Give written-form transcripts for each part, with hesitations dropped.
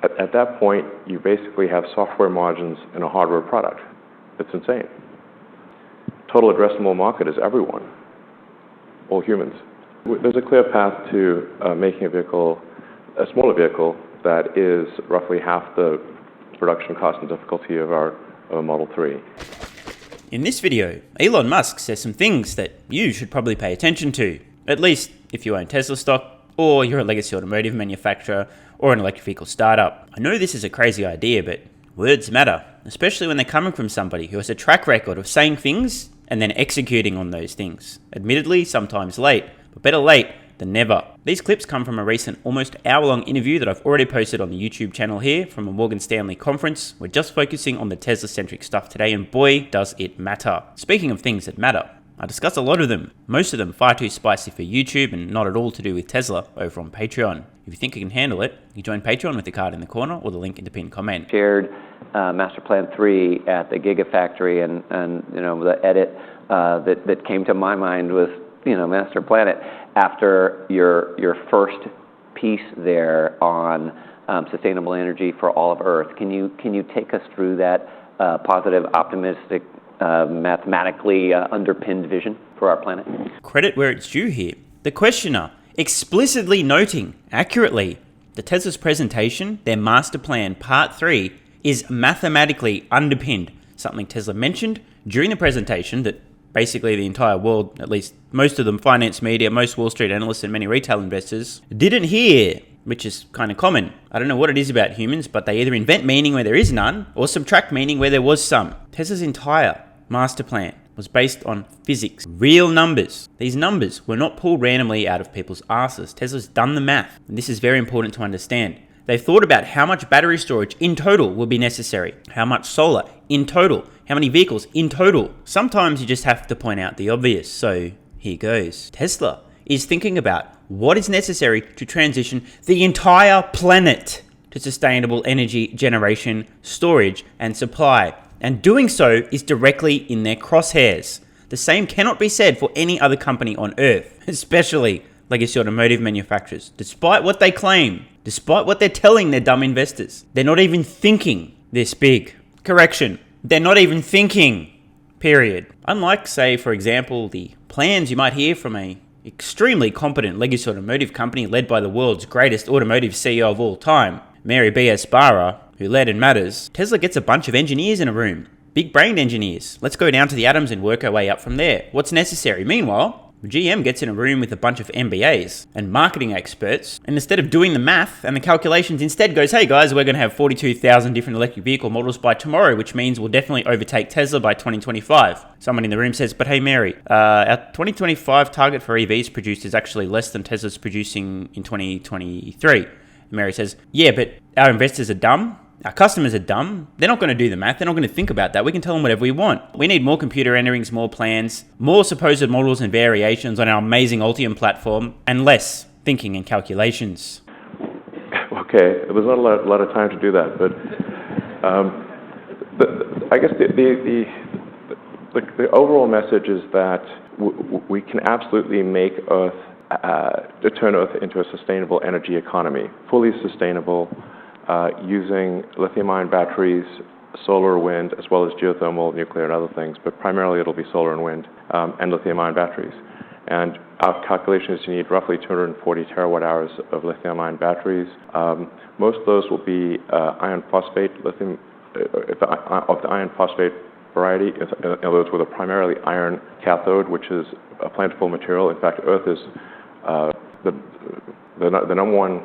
At that point, you basically have software margins in a hardware product. It's insane. Total addressable market is everyone, all humans. There's a clear path to making a smaller vehicle that is roughly half the production cost and difficulty of our Model 3. In this video, Elon Musk says some things that you should probably pay attention to, at least if you own Tesla stock, or you're a legacy automotive manufacturer, or an electric vehicle startup. I know this is a crazy idea, but words matter, especially when they're coming from somebody who has a track record of saying things and then executing on those things. Admittedly, sometimes late, but better late than never. These clips come from a recent almost hour-long interview that I've already posted on the YouTube channel here from a Morgan Stanley conference. We're just focusing on the Tesla-centric stuff today, and boy, does it matter. Speaking of things that matter, I discuss a lot of them, most of them far too spicy for YouTube and not at all to do with Tesla, over on Patreon. If you think you can handle it, you join Patreon with the card in the corner or the link in the pinned comment. Shared Master Plan 3 at the Gigafactory, and you know, the edit that came to my mind was, you know, Master Planet after your first piece there on sustainable energy for all of Earth. Can you take us through that positive, optimistic, mathematically underpinned vision for our planet? Credit where it's due here. The questioner explicitly noting accurately that Tesla's presentation, their master plan part 3, is mathematically underpinned. Something Tesla mentioned during the presentation that basically the entire world, at least most of them, finance media, most Wall Street analysts and many retail investors, didn't hear, which is kind of common. I don't know what it is about humans, but they either invent meaning where there is none or subtract meaning where there was some. Tesla's entire master plan was based on physics, real numbers. These numbers were not pulled randomly out of people's asses. Tesla's done the math, and this is very important to understand. They've thought about how much battery storage in total will be necessary, how much solar in total, how many vehicles in total. Sometimes you just have to point out the obvious, so here goes. Tesla is thinking about what is necessary to transition the entire planet to sustainable energy generation, storage, and supply. And doing so is directly in their crosshairs. The same cannot be said for any other company on Earth, especially legacy automotive manufacturers. Despite what they claim, despite what they're telling their dumb investors, they're not even thinking this big. Correction, they're not even thinking, period. Unlike, say, for example, the plans you might hear from a extremely competent legacy automotive company led by the world's greatest automotive CEO of all time, Mary B.S. Barra, who led in matters, Tesla gets a bunch of engineers in a room. Big-brained engineers. Let's go down to the atoms and work our way up from there. What's necessary? Meanwhile, GM gets in a room with a bunch of MBAs and marketing experts, and instead of doing the math and the calculations, instead goes, hey guys, we're going to have 42,000 different electric vehicle models by tomorrow, which means we'll definitely overtake Tesla by 2025. Someone in the room says, but hey Mary, our 2025 target for EVs produced is actually less than Tesla's producing in 2023. And Mary says, yeah, but our investors are dumb. Our customers are dumb. They're not going to do the math. They're not going to think about that. We can tell them whatever we want. We need more computer renderings, more plans, more supposed models and variations on our amazing Ultium platform, and less thinking and calculations. Okay, there's not a lot of time to do that, but I guess the overall message is that we can absolutely make Earth, turn Earth into a sustainable energy economy, fully sustainable, using lithium-ion batteries, solar, wind, as well as geothermal, nuclear, and other things, but primarily it'll be solar and wind, and lithium-ion batteries. And our calculation is you need roughly 240 terawatt-hours of lithium-ion batteries. Most of those will be iron phosphate lithium, of the iron phosphate variety, in other words, with a primarily iron cathode, which is a plentiful material. In fact, Earth is the number one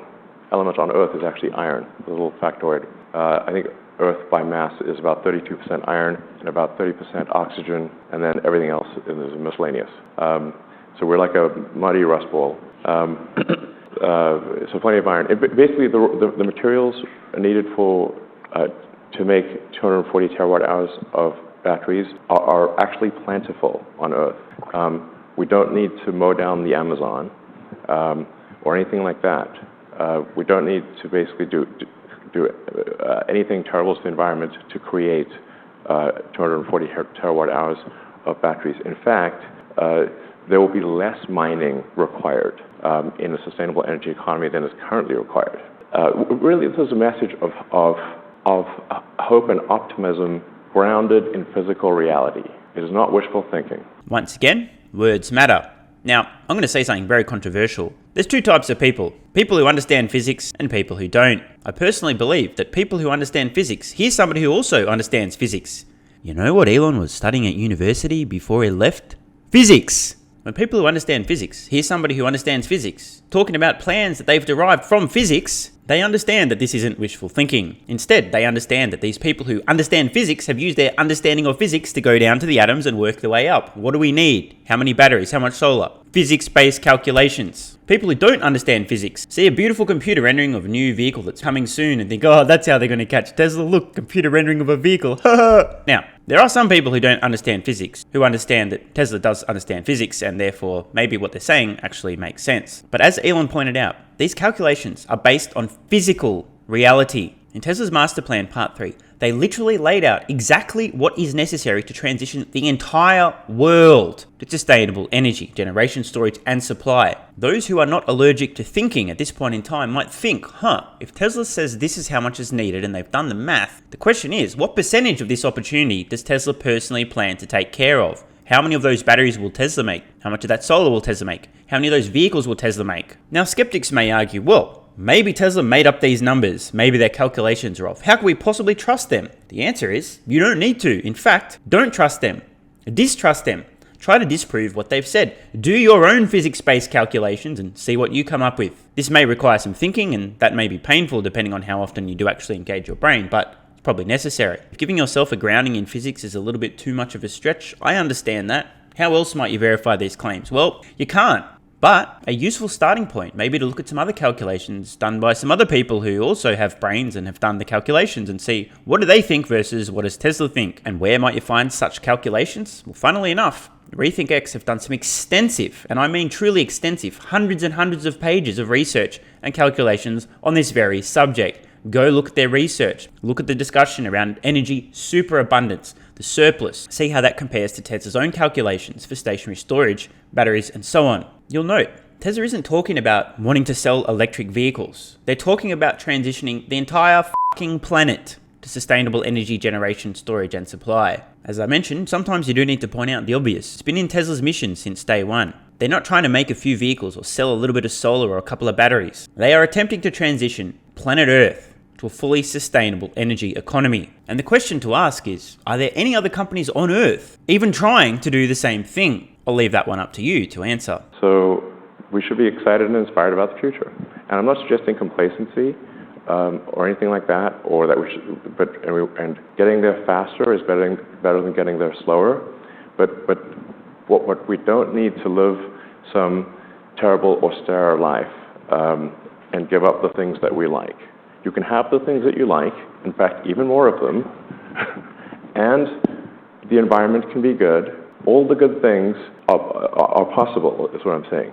element on Earth is actually iron, a little factoid. I think Earth by mass is about 32% iron and about 30% oxygen, and then everything else is miscellaneous. So we're like a muddy rust ball. So plenty of iron. Basically, the materials needed to make 240 terawatt hours of batteries are actually plentiful on Earth. We don't need to mow down the Amazon or anything like that. We don't need to basically do anything terrible to the environment to create 240 terawatt hours of batteries. In fact, there will be less mining required in a sustainable energy economy than is currently required. Really, this is a message of hope and optimism grounded in physical reality. It is not wishful thinking. Once again, words matter. Now, I'm going to say something very controversial. There's two types of people. People who understand physics and people who don't. I personally believe that people who understand physics, here's somebody who also understands physics. You know what Elon was studying at university before he left? Physics! When people who understand physics, here's somebody who understands physics, talking about plans that they've derived from physics, they understand that this isn't wishful thinking. Instead, they understand that these people who understand physics have used their understanding of physics to go down to the atoms and work their way up. What do we need? How many batteries? How much solar? Physics-based calculations. People who don't understand physics see a beautiful computer rendering of a new vehicle that's coming soon and think, oh, that's how they're going to catch Tesla. Look, computer rendering of a vehicle. Now, there are some people who don't understand physics, who understand that Tesla does understand physics and therefore maybe what they're saying actually makes sense. But as Elon pointed out, these calculations are based on physical reality. In Tesla's Master Plan Part 3, they literally laid out exactly what is necessary to transition the entire world to sustainable energy, generation, storage, and supply. Those who are not allergic to thinking at this point in time might think, if Tesla says this is how much is needed and they've done the math, the question is, what percentage of this opportunity does Tesla personally plan to take care of? How many of those batteries will Tesla make? How much of that solar will Tesla make? How many of those vehicles will Tesla make? Now, skeptics may argue, well, maybe Tesla made up these numbers. Maybe their calculations are off. How can we possibly trust them? The answer is, you don't need to. In fact, don't trust them. Distrust them. Try to disprove what they've said. Do your own physics-based calculations and see what you come up with. This may require some thinking, and that may be painful depending on how often you do actually engage your brain, but it's probably necessary. If giving yourself a grounding in physics is a little bit too much of a stretch, I understand that. How else might you verify these claims? Well, you can't. But a useful starting point may be to look at some other calculations done by some other people who also have brains and have done the calculations and see what do they think versus what does Tesla think, and where might you find such calculations? Well, funnily enough, RethinkX have done some extensive, and I mean truly extensive, hundreds and hundreds of pages of research and calculations on this very subject. Go look at their research, look at the discussion around energy superabundance, the surplus, see how that compares to Tesla's own calculations for stationary storage, batteries, and so on. You'll note, Tesla isn't talking about wanting to sell electric vehicles. They're talking about transitioning the entire fucking planet to sustainable energy generation, storage, and supply. As I mentioned, sometimes you do need to point out the obvious. It's been in Tesla's mission since day one. They're not trying to make a few vehicles or sell a little bit of solar or a couple of batteries. They are attempting to transition planet Earth to a fully sustainable energy economy. And the question to ask is, are there any other companies on Earth even trying to do the same thing? I'll leave that one up to you to answer. So we should be excited and inspired about the future. And I'm not suggesting complacency or anything like that, or that we should, and getting there faster is better than getting there slower. But what we don't need to live some terrible austere life and give up the things that we like. You can have the things that you like, in fact, even more of them, and the environment can be good. All the good things are possible, is what I'm saying.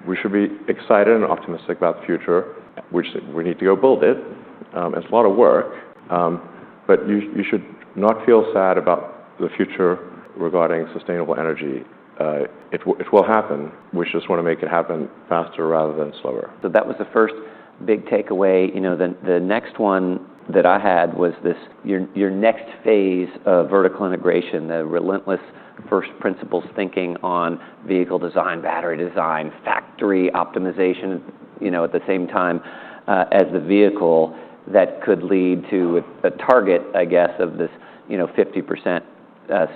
We should be excited and optimistic about the future. We need to go build it. It's a lot of work, but you should not feel sad about the future regarding sustainable energy. It will happen. We just want to make it happen faster rather than slower. So that was the first big takeaway. The next one that I had was this: your next phase of vertical integration, the relentless first principles thinking on vehicle design, battery design, factory optimization, at the same time as the vehicle, that could lead to a target, I guess, of this 50%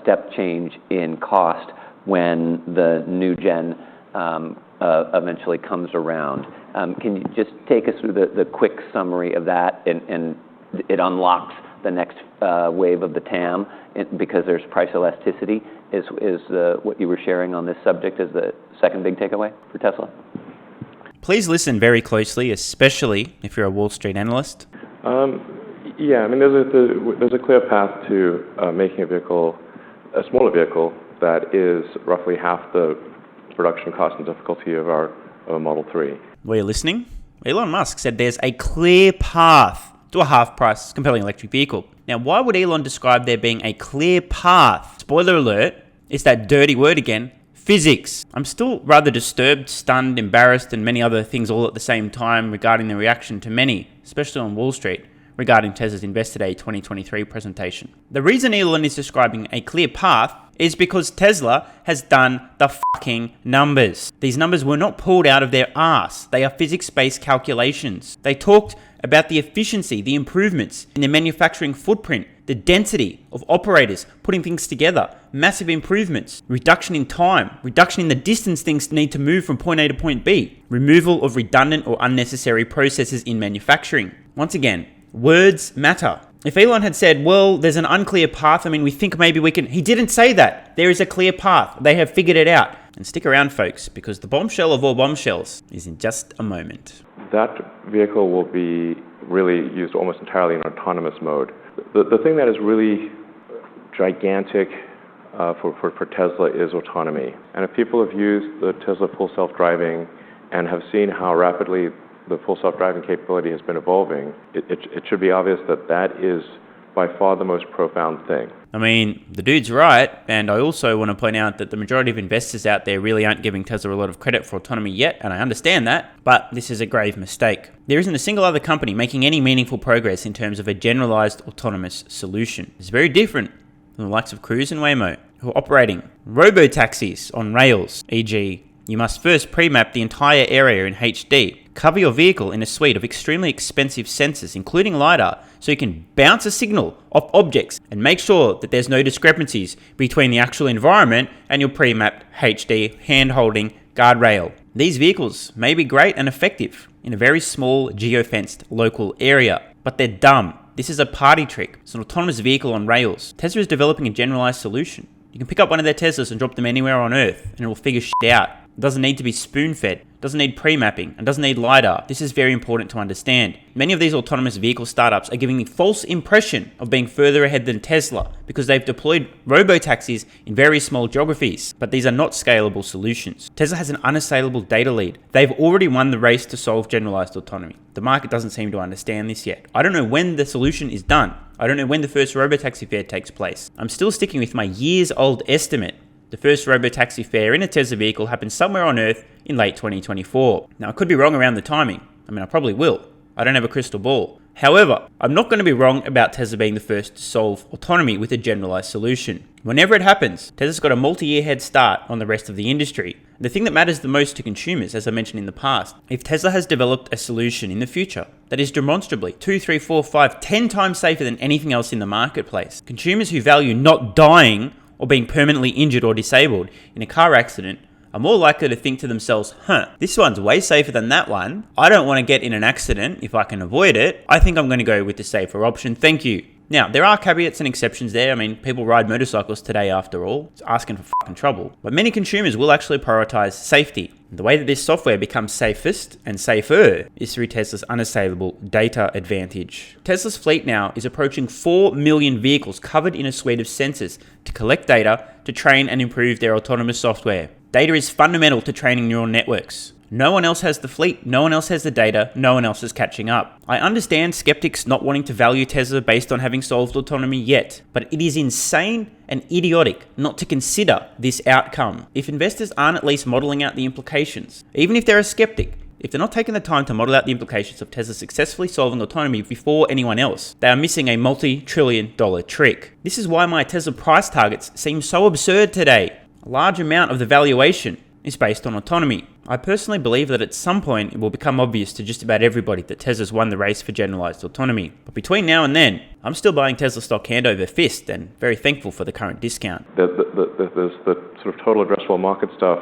step change in cost when the new gen eventually comes around. Can you just take us through the quick summary of that, and it unlocks the next wave of the TAM because there's price elasticity is what you were sharing on this subject as the second big takeaway for Tesla? Please listen very closely, especially if you're a Wall Street analyst. Yeah, I mean, there's a clear path to making a smaller vehicle that is roughly half the production cost and difficulty of our Model 3. Were you listening? Elon Musk said there's a clear path to a half-price compelling electric vehicle. Now, why would Elon describe there being a clear path? Spoiler alert, it's that dirty word again, physics. I'm still rather disturbed, stunned, embarrassed, and many other things all at the same time regarding the reaction to many, especially on Wall Street, regarding Tesla's Investor Day 2023 presentation. The reason Elon is describing a clear path is because Tesla has done the fucking numbers. These numbers were not pulled out of their ass. They are physics-based calculations. They talked about the efficiency, the improvements in the manufacturing footprint, the density of operators putting things together, massive improvements, reduction in time, reduction in the distance things need to move from point A to point B, removal of redundant or unnecessary processes in manufacturing. Once again, words matter. If Elon had said, well, there's an unclear path, we think maybe we can... He didn't say that. There is a clear path. They have figured it out. And stick around, folks, because the bombshell of all bombshells is in just a moment. That vehicle will be really used almost entirely in autonomous mode. The thing that is really gigantic for Tesla is autonomy. And if people have used the Tesla full self-driving and have seen how rapidly the full self-driving capability has been evolving, it should be obvious that that is by far the most profound thing. The dude's right, and I also want to point out that the majority of investors out there really aren't giving Tesla a lot of credit for autonomy yet, and I understand that, but this is a grave mistake. There isn't a single other company making any meaningful progress in terms of a generalized autonomous solution. It's very different from the likes of Cruise and Waymo, who are operating robo-taxis on rails, e.g., you must first pre-map the entire area in HD, cover your vehicle in a suite of extremely expensive sensors, including LiDAR, so you can bounce a signal off objects and make sure that there's no discrepancies between the actual environment and your pre-mapped HD hand-holding guardrail. These vehicles may be great and effective in a very small geo-fenced local area, but they're dumb. This is a party trick. It's an autonomous vehicle on rails. Tesla is developing a generalized solution. You can pick up one of their Teslas and drop them anywhere on Earth and it will figure shit out. It doesn't need to be spoon-fed, doesn't need pre-mapping, and doesn't need LiDAR. This is very important to understand. Many of these autonomous vehicle startups are giving the false impression of being further ahead than Tesla because they've deployed robo-taxis in very small geographies, but these are not scalable solutions. Tesla has an unassailable data lead. They've already won the race to solve generalized autonomy. The market doesn't seem to understand this yet. I don't know when the solution is done. I don't know when the first robo-taxi fair takes place. I'm still sticking with my years-old estimate. The first robo-taxi fair in a Tesla vehicle happens somewhere on Earth in late 2024. Now, I could be wrong around the timing. I probably will. I don't have a crystal ball. However, I'm not going to be wrong about Tesla being the first to solve autonomy with a generalized solution. Whenever it happens, Tesla's got a multi-year head start on the rest of the industry. The thing that matters the most to consumers, as I mentioned in the past, if Tesla has developed a solution in the future that is demonstrably 2, 3, 4, 5, 10 times safer than anything else in the marketplace, consumers who value not dying or being permanently injured or disabled in a car accident are more likely to think to themselves, this one's way safer than that one. I don't want to get in an accident if I can avoid it. I think I'm going to go with the safer option. Thank you. Now, there are caveats and exceptions there. People ride motorcycles today after all. It's asking for fucking trouble. But many consumers will actually prioritize safety. The way that this software becomes safest and safer is through Tesla's unassailable data advantage. Tesla's fleet now is approaching 4 million vehicles covered in a suite of sensors to collect data to train and improve their autonomous software. Data is fundamental to training neural networks. No one else has the fleet, no one else has the data, no one else is catching up. I understand skeptics not wanting to value Tesla based on having solved autonomy yet, but it is insane and idiotic not to consider this outcome. If investors aren't at least modeling out the implications, even if they're a skeptic, if they're not taking the time to model out the implications of Tesla successfully solving autonomy before anyone else, they are missing a multi-trillion-dollar trick. This is why my Tesla price targets seem so absurd today. A large amount of the valuation is based on autonomy. I personally believe that at some point it will become obvious to just about everybody that Tesla's won the race for generalized autonomy. But between now and then, I'm still buying Tesla stock hand over fist and very thankful for the current discount. There's the sort of total addressable market stuff.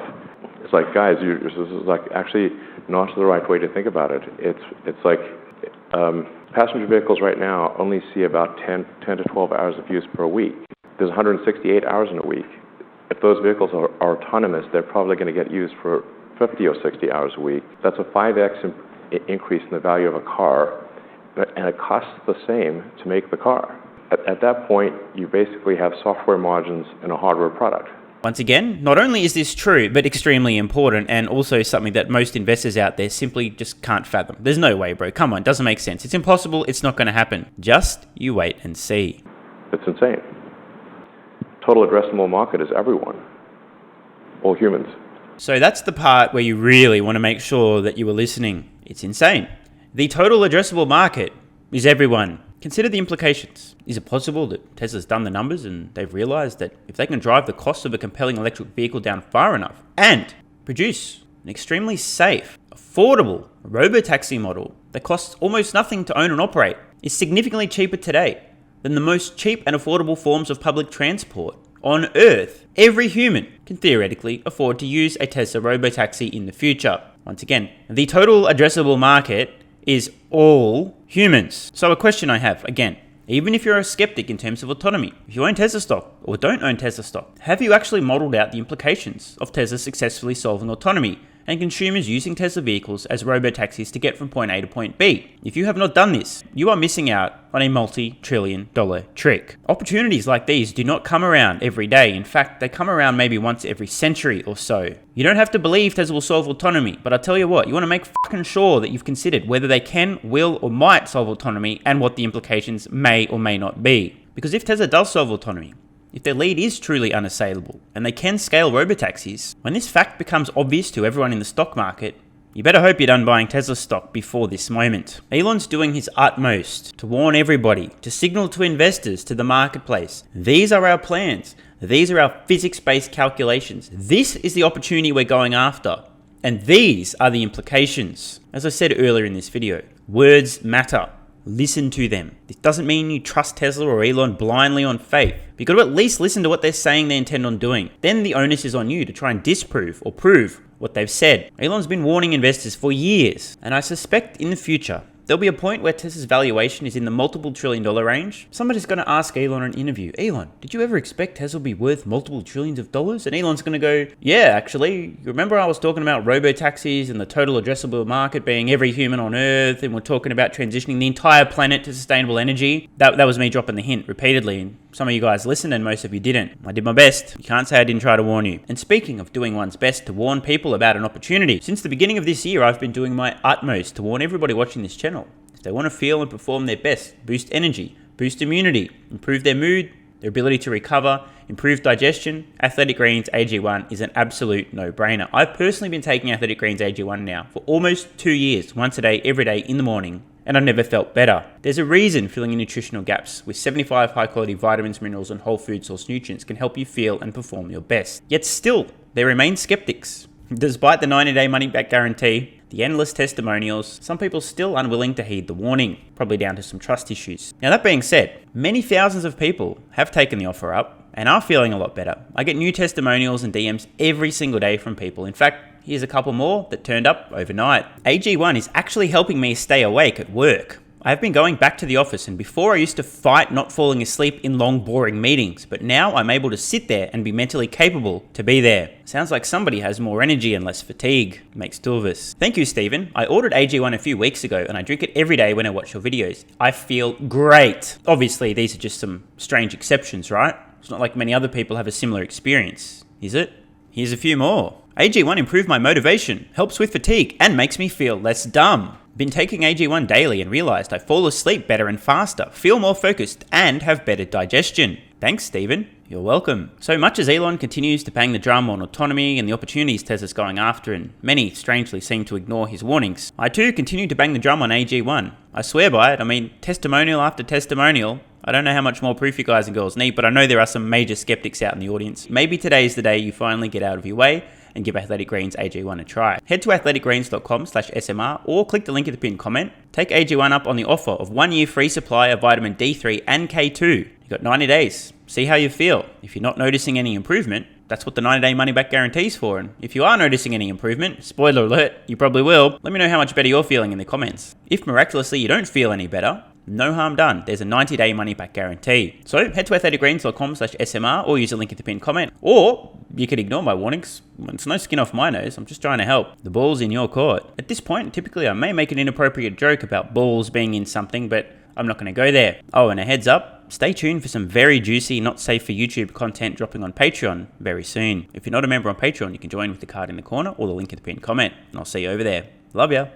It's like, guys, this is like actually not the right way to think about it. It's like passenger vehicles right now only see about 10 to 12 hours of use per week. There's 168 hours in a week. If those vehicles are autonomous, they're probably going to get used for 50 or 60 hours a week. That's a 5x increase in the value of a car, and it costs the same to make the car. At that point, you basically have software margins in a hardware product. Once again, not only is this true, but extremely important, and also something that most investors out there simply just can't fathom. There's no way, bro. Come on, doesn't make sense. It's impossible. It's not going to happen. Just you wait and see. It's insane. Total addressable market is everyone. all humans. So that's the part where you really want to make sure that you are listening. It's insane. The total addressable market is everyone. Consider the implications. Is it possible that Tesla's done the numbers and they've realized that if they can drive the cost of a compelling electric vehicle down far enough and produce an extremely safe, affordable robotaxi model that costs almost nothing to own and operate, is significantly cheaper today than the most cheap and affordable forms of public transport on Earth, every human can theoretically afford to use a Tesla robotaxi in the future. Once again, the total addressable market is all humans. So a question I have, again, even if you're a skeptic in terms of autonomy, if you own Tesla stock or don't own Tesla stock, have you actually modeled out the implications of Tesla successfully solving autonomy and consumers using Tesla vehicles as robotaxis to get from point A to point B? If you have not done this, you are missing out on a multi-trillion-dollar trick. Opportunities like these do not come around every day. In fact, they come around maybe once every century or so. You don't have to believe Tesla will solve autonomy, but I'll tell you what, you want to make fucking sure that you've considered whether they can, will, or might solve autonomy and what the implications may or may not be. Because if Tesla does solve autonomy, if their lead is truly unassailable and they can scale robotaxis, when this fact becomes obvious to everyone in the stock market, you better hope you're done buying Tesla stock before this moment. Elon's doing his utmost to warn everybody, to signal to investors, to the marketplace. These are our plans. These are our physics-based calculations. This is the opportunity we're going after. And these are the implications. As I said earlier in this video, words matter. Listen to them. This doesn't mean you trust Tesla or Elon blindly on faith. You've got to at least listen to what they're saying they intend on doing. Then the onus is on you to try and disprove or prove what they've said. Elon's been warning investors for years, and I suspect in the future, there'll be a point where Tesla's valuation is in the multiple trillion-dollar range. Somebody's going to ask Elon in an interview, Elon, did you ever expect Tesla will be worth multiple trillions of dollars? And Elon's going to go, yeah, actually, you remember I was talking about robotaxis and the total addressable market being every human on Earth, and we're talking about transitioning the entire planet to sustainable energy? That was me dropping the hint repeatedly, and some of you guys listened and most of you didn't. I did my best. You can't say I didn't try to warn you. And speaking of doing one's best to warn people about an opportunity, since the beginning of this year, I've been doing my utmost to warn everybody watching this channel. If they want to feel and perform their best, boost energy, boost immunity, improve their mood, their ability to recover, improve digestion, Athletic Greens AG1 is an absolute no-brainer. I've personally been taking Athletic Greens AG1 now for almost 2 years, once a day, every day in the morning, and I've never felt better. There's a reason filling in nutritional gaps with 75 high-quality vitamins, minerals, and whole food source nutrients can help you feel and perform your best. Yet still, there remain skeptics. Despite the 90-day money-back guarantee, the endless testimonials, some people still unwilling to heed the warning, probably down to some trust issues. Now that being said, many thousands of people have taken the offer up and are feeling a lot better. I get new testimonials and DMs every single day from people. In fact, here's a couple more that turned up overnight. AG1 is actually helping me stay awake at work. I've been going back to the office, and before I used to fight not falling asleep in long, boring meetings, but now I'm able to sit there and be mentally capable to be there. Sounds like somebody has more energy and less fatigue. Makes two of us. Thank you, Stephen. I ordered AG1 a few weeks ago, and I drink it every day when I watch your videos. I feel great. Obviously, these are just some strange exceptions, right? It's not like many other people have a similar experience, is it? Here's a few more. AG1 improved my motivation, helps with fatigue, and makes me feel less dumb. Been taking AG1 daily and realized I fall asleep better and faster, feel more focused, and have better digestion. Thanks, Stephen. You're welcome. So much as Elon continues to bang the drum on autonomy and the opportunities Tesla's going after, and many strangely seem to ignore his warnings, I too continue to bang the drum on AG1. I swear by it. I mean, testimonial after testimonial. I don't know how much more proof you guys and girls need, but I know there are some major skeptics out in the audience. Maybe today's the day you finally get out of your way and give Athletic Greens AG1 a try. Head to athleticgreens.com/SMR or click the link in the pinned comment. Take AG1 up on the offer of 1 year free supply of vitamin D3 and K2. You've got 90 days. See how you feel. If you're not noticing any improvement, that's what the 90-day money-back guarantee is for. And if you are noticing any improvement, spoiler alert, you probably will, let me know how much better you're feeling in the comments. If miraculously you don't feel any better, no harm done. There's a 90-day money-back guarantee. So head to athleticgreens.com/SMR or use the link in the pinned comment. Or you could ignore my warnings. It's no skin off my nose. I'm just trying to help. The ball's in your court. At this point, typically I may make an inappropriate joke about balls being in something, but I'm not going to go there. Oh, and a heads up, stay tuned for some very juicy, not safe for YouTube content dropping on Patreon very soon. If you're not a member on Patreon, you can join with the card in the corner or the link in the pinned comment, and I'll see you over there. Love ya.